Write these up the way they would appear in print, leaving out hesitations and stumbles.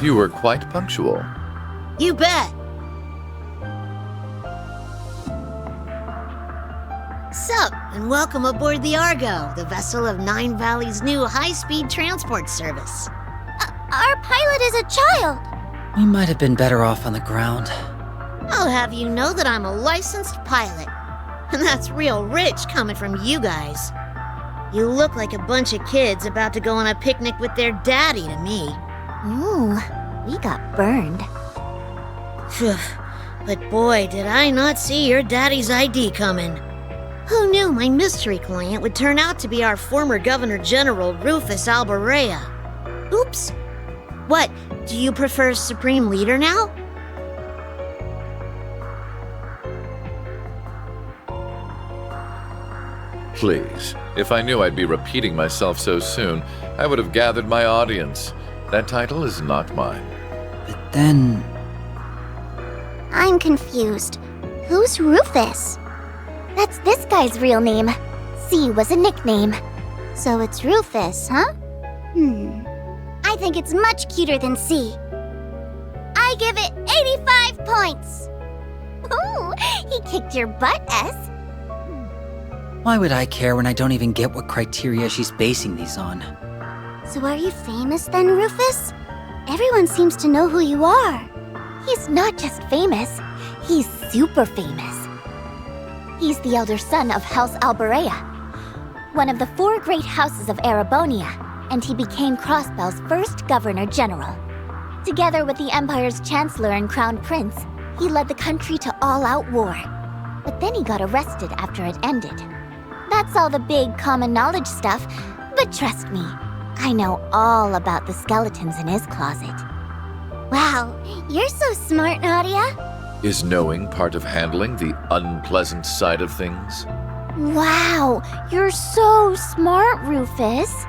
You were quite punctual. You bet. Sup, and welcome aboard the Argo, the vessel of Nine Valley's new high-speed transport service. Our pilot is a child. We might have been better off on the ground. I'll have you know that I'm a licensed pilot. And that's real rich coming from you guys. You look like a bunch of kids about to go on a picnic with their daddy to me. Ooh, we got burned. Phew, but boy, did I not see your daddy's ID coming. Who knew my mystery client would turn out to be our former Governor General Rufus Alborea? Oops. What, do you prefer Supreme Leader now? Please, if I knew I'd be repeating myself so soon, I would have gathered my audience. That title is not mine. But then... I'm confused. Who's Rufus? That's this guy's real name. C was a nickname. So it's Rufus, huh? I think it's much cuter than C. I give it 85 points! Ooh, he kicked your butt, S. Why would I care when I don't even get what criteria she's basing these on? So are you famous then, Rufus? Everyone seems to know who you are. He's not just famous, he's super famous. He's the elder son of House Alborea, one of the 4 great houses of Erebonia, and he became Crossbell's first Governor General. Together with the Empire's Chancellor and Crown Prince, he led the country to all-out war. But then he got arrested after it ended. That's all the big common knowledge stuff, but trust me, I know all about the skeletons in his closet. Wow, you're so smart, Nadia. Is knowing part of handling the unpleasant side of things? Wow, you're so smart, Rufus.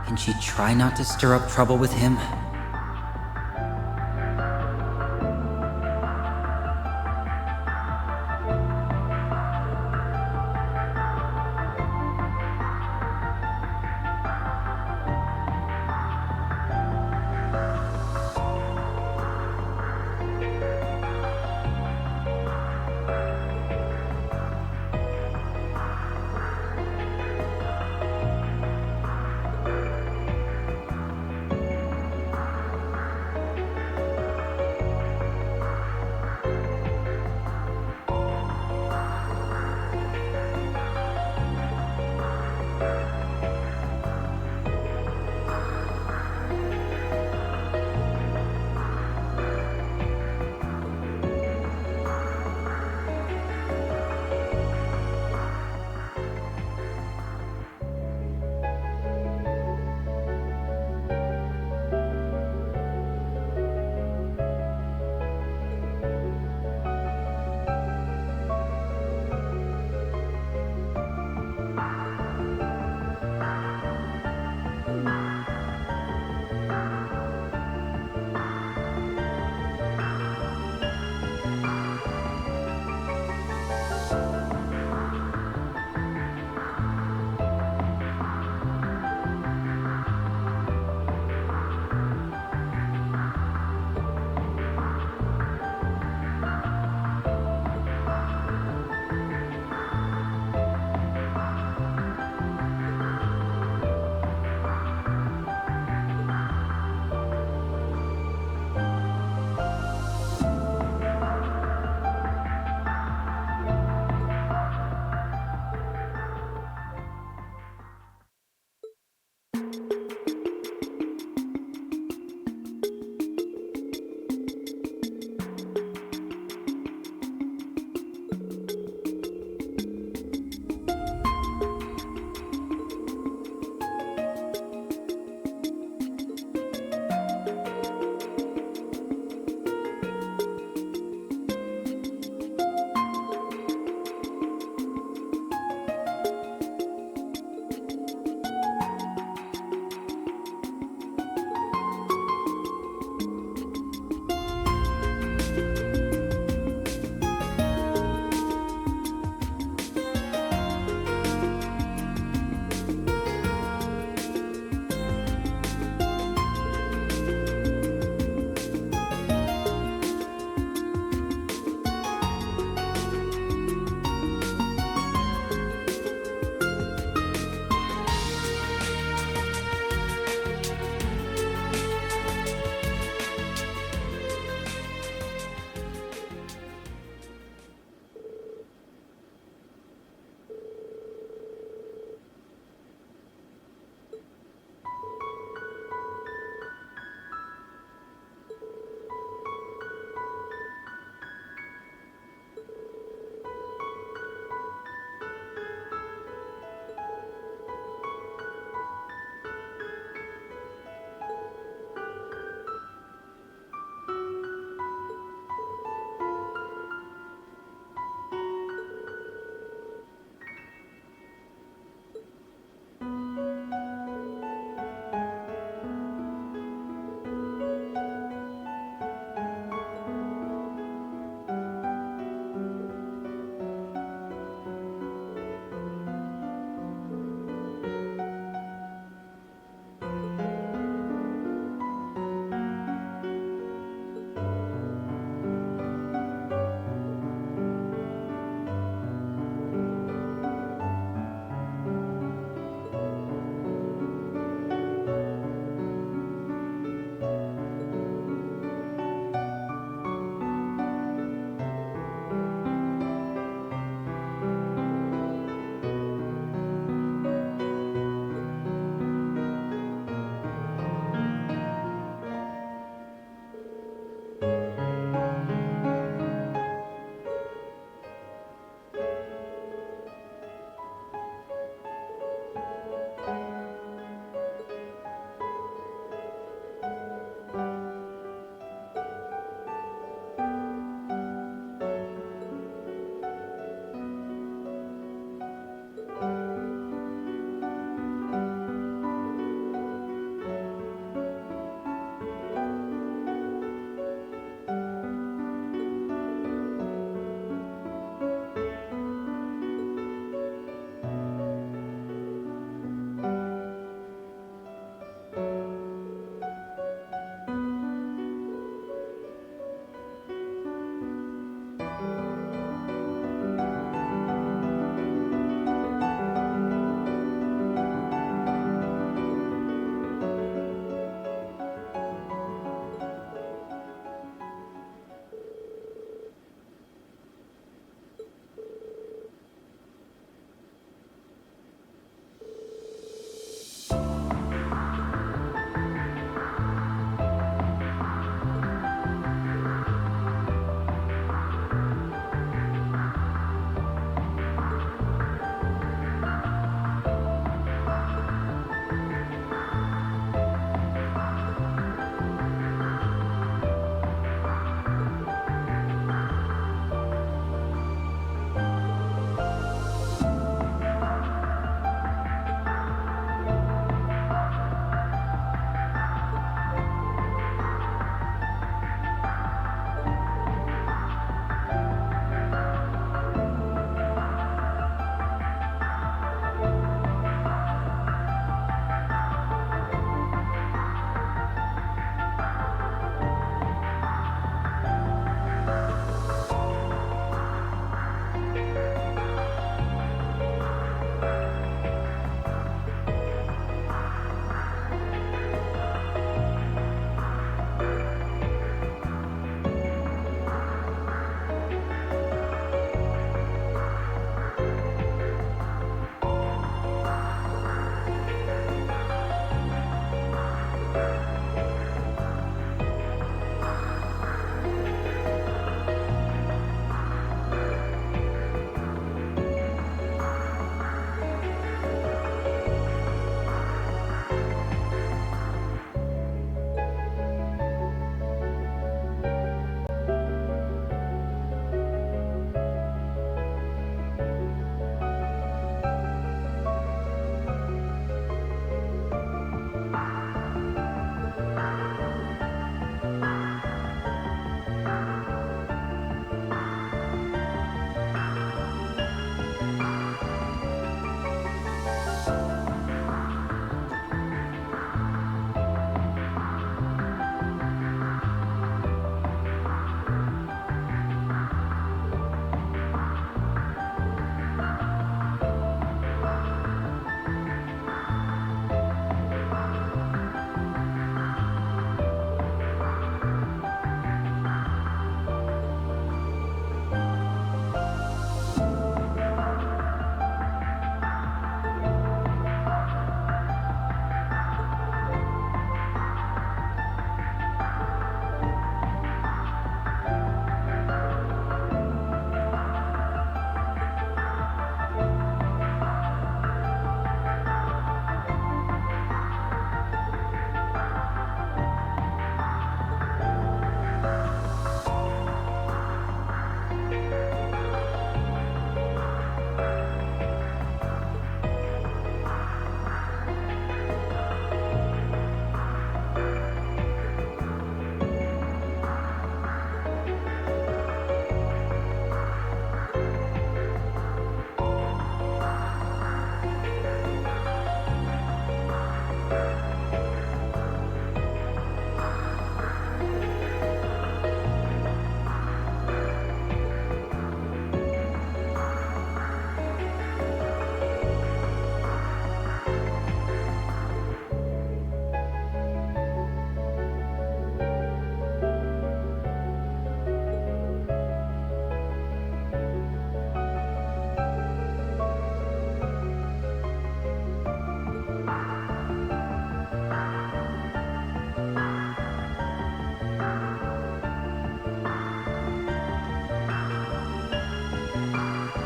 Can she try not to stir up trouble with him?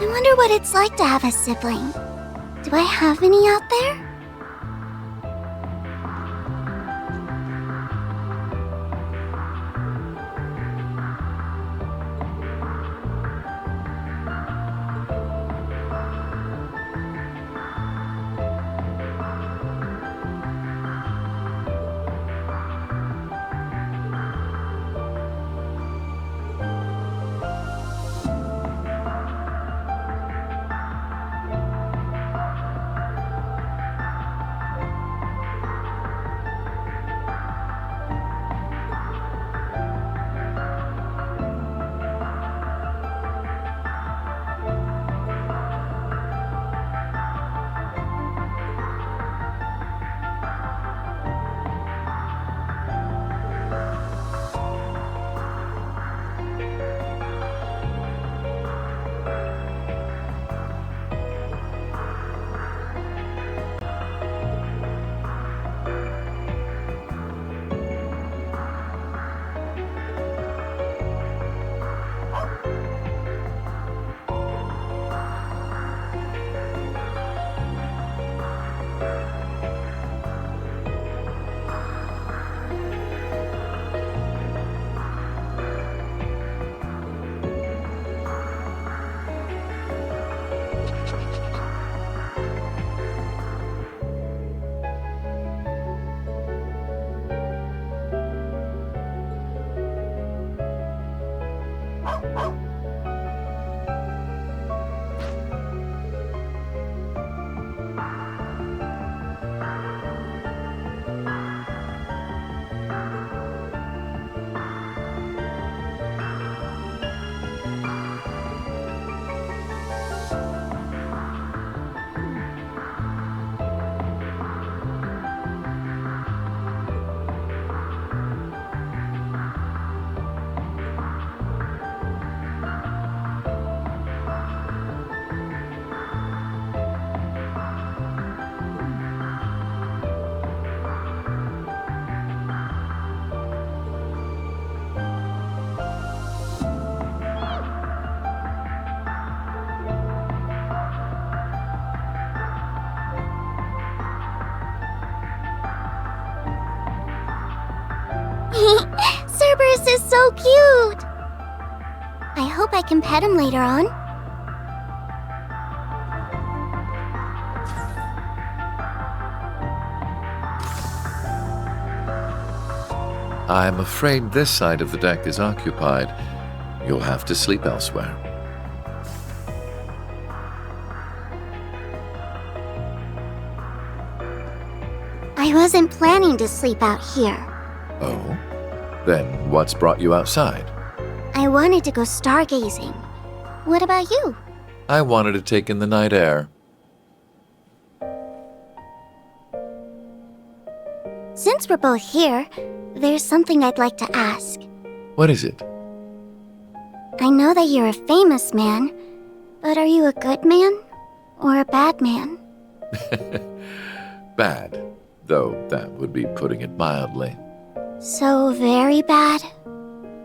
I wonder what it's like to have a sibling. Do I have any out there? Cerberus is so cute! I hope I can pet him later on. I'm afraid this side of the deck is occupied. You'll have to sleep elsewhere. I wasn't planning to sleep out here. Oh? Then what's brought you outside? I wanted to go stargazing. What about you? I wanted to take in the night air. Since we're both here, there's something I'd like to ask. What is it? I know that you're a famous man, but are you a good man or a bad man? Bad, though that would be putting it mildly. So very bad?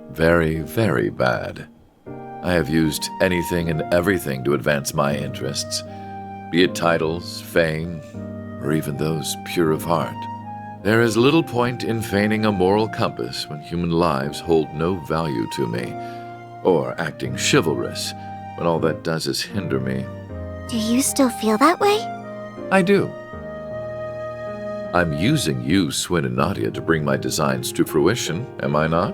Very, very bad. I have used anything and everything to advance my interests, be it titles, fame, or even those pure of heart. There is little point in feigning a moral compass when human lives hold no value to me, or acting chivalrous when all that does is hinder me. Do you still feel that way? I do. I'm using you, Swin and Nadia, to bring my designs to fruition, am I not?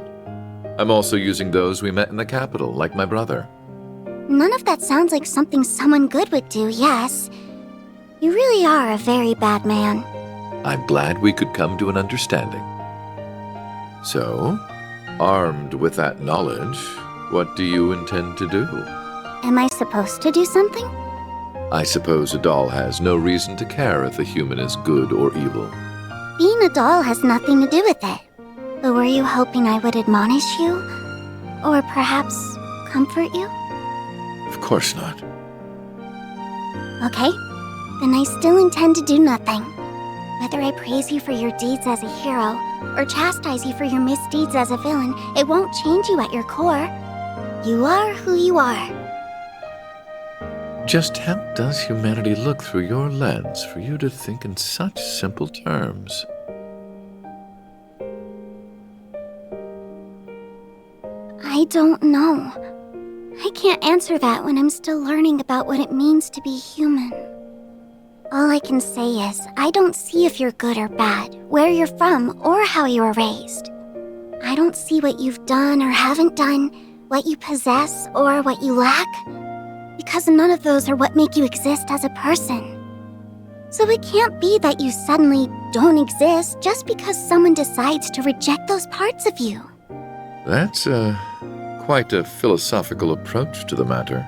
I'm also using those we met in the capital, like my brother. None of that sounds like something someone good would do, yes. You really are a very bad man. I'm glad we could come to an understanding. So, armed with that knowledge, what do you intend to do? Am I supposed to do something? I suppose a doll has no reason to care if a human is good or evil. Being a doll has nothing to do with it. But were you hoping I would admonish you? Or perhaps comfort you? Of course not. Okay, then I still intend to do nothing. Whether I praise you for your deeds as a hero, or chastise you for your misdeeds as a villain, it won't change you at your core. You are who you are. Just how does humanity look through your lens for you to think in such simple terms? I don't know. I can't answer that when I'm still learning about what it means to be human. All I can say is, I don't see if you're good or bad, where you're from, or how you were raised. I don't see what you've done or haven't done, what you possess or what you lack, because none of those are what make you exist as a person. So it can't be that you suddenly don't exist just because someone decides to reject those parts of you. That's quite a philosophical approach to the matter.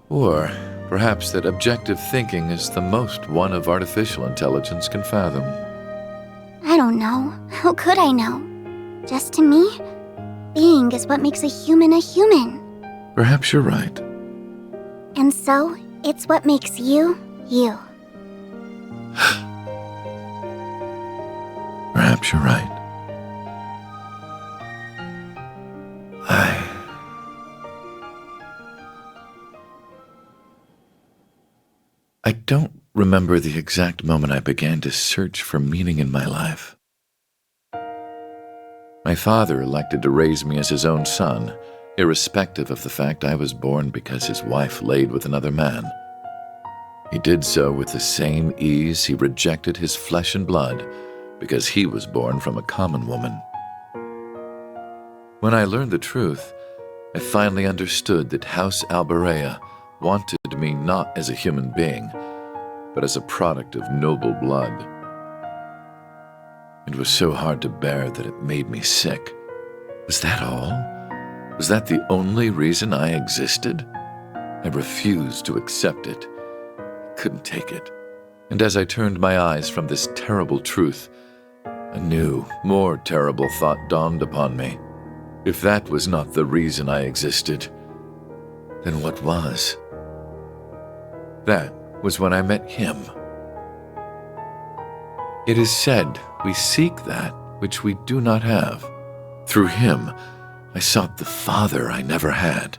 Or perhaps that objective thinking is the most one of artificial intelligence can fathom. I don't know. How could I know? Just to me, being is what makes a human a human. Perhaps you're right. And so, it's what makes you, you. Perhaps you're right. I don't remember the exact moment I began to search for meaning in my life. My father elected to raise me as his own son, irrespective of the fact I was born because his wife laid with another man. He did so with the same ease he rejected his flesh and blood because he was born from a common woman. When I learned the truth, I finally understood that House Albarea wanted me not as a human being, but as a product of noble blood. It was so hard to bear that it made me sick. Was that all? Was that the only reason I existed? I refused to accept it. I couldn't take it. And as I turned my eyes from this terrible truth, a new, more terrible thought dawned upon me. If that was not the reason I existed, then what was? That was when I met him. It is said we seek that which we do not have. Through him, I sought the Father I never had.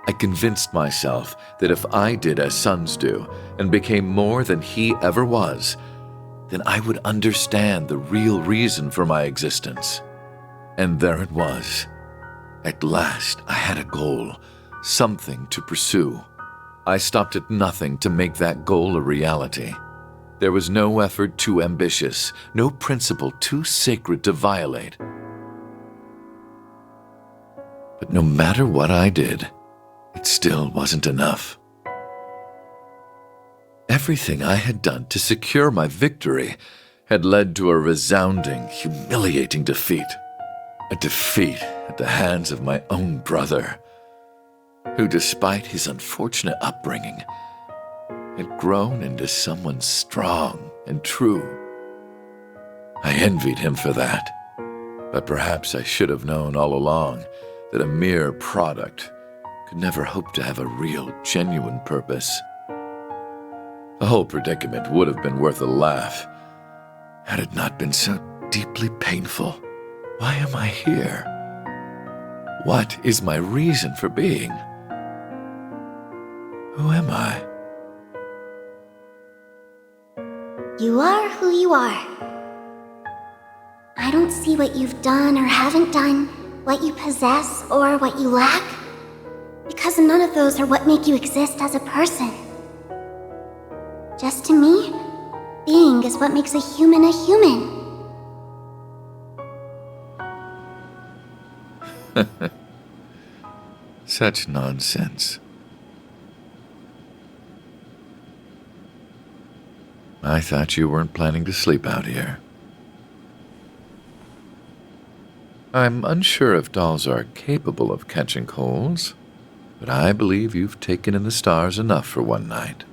I convinced myself that if I did as sons do and became more than he ever was, then I would understand the real reason for my existence. And there it was. At last, I had a goal, something to pursue. I stopped at nothing to make that goal a reality. There was no effort too ambitious, no principle too sacred to violate. But no matter what I did, it still wasn't enough. Everything I had done to secure my victory had led to a resounding, humiliating defeat. A defeat at the hands of my own brother, who, despite his unfortunate upbringing, had grown into someone strong and true. I envied him for that, but perhaps I should have known all along that a mere product could never hope to have a real, genuine purpose. The whole predicament would have been worth a laugh had it not been so deeply painful. Why am I here? What is my reason for being? Who am I? You are who you are. I don't see what you've done or haven't done, what you possess or what you lack, because none of those are what make you exist as a person. Just to me, being is what makes a human a human. Such nonsense. I thought you weren't planning to sleep out here. I'm unsure if dolls are capable of catching colds, but I believe you've taken in the stars enough for one night.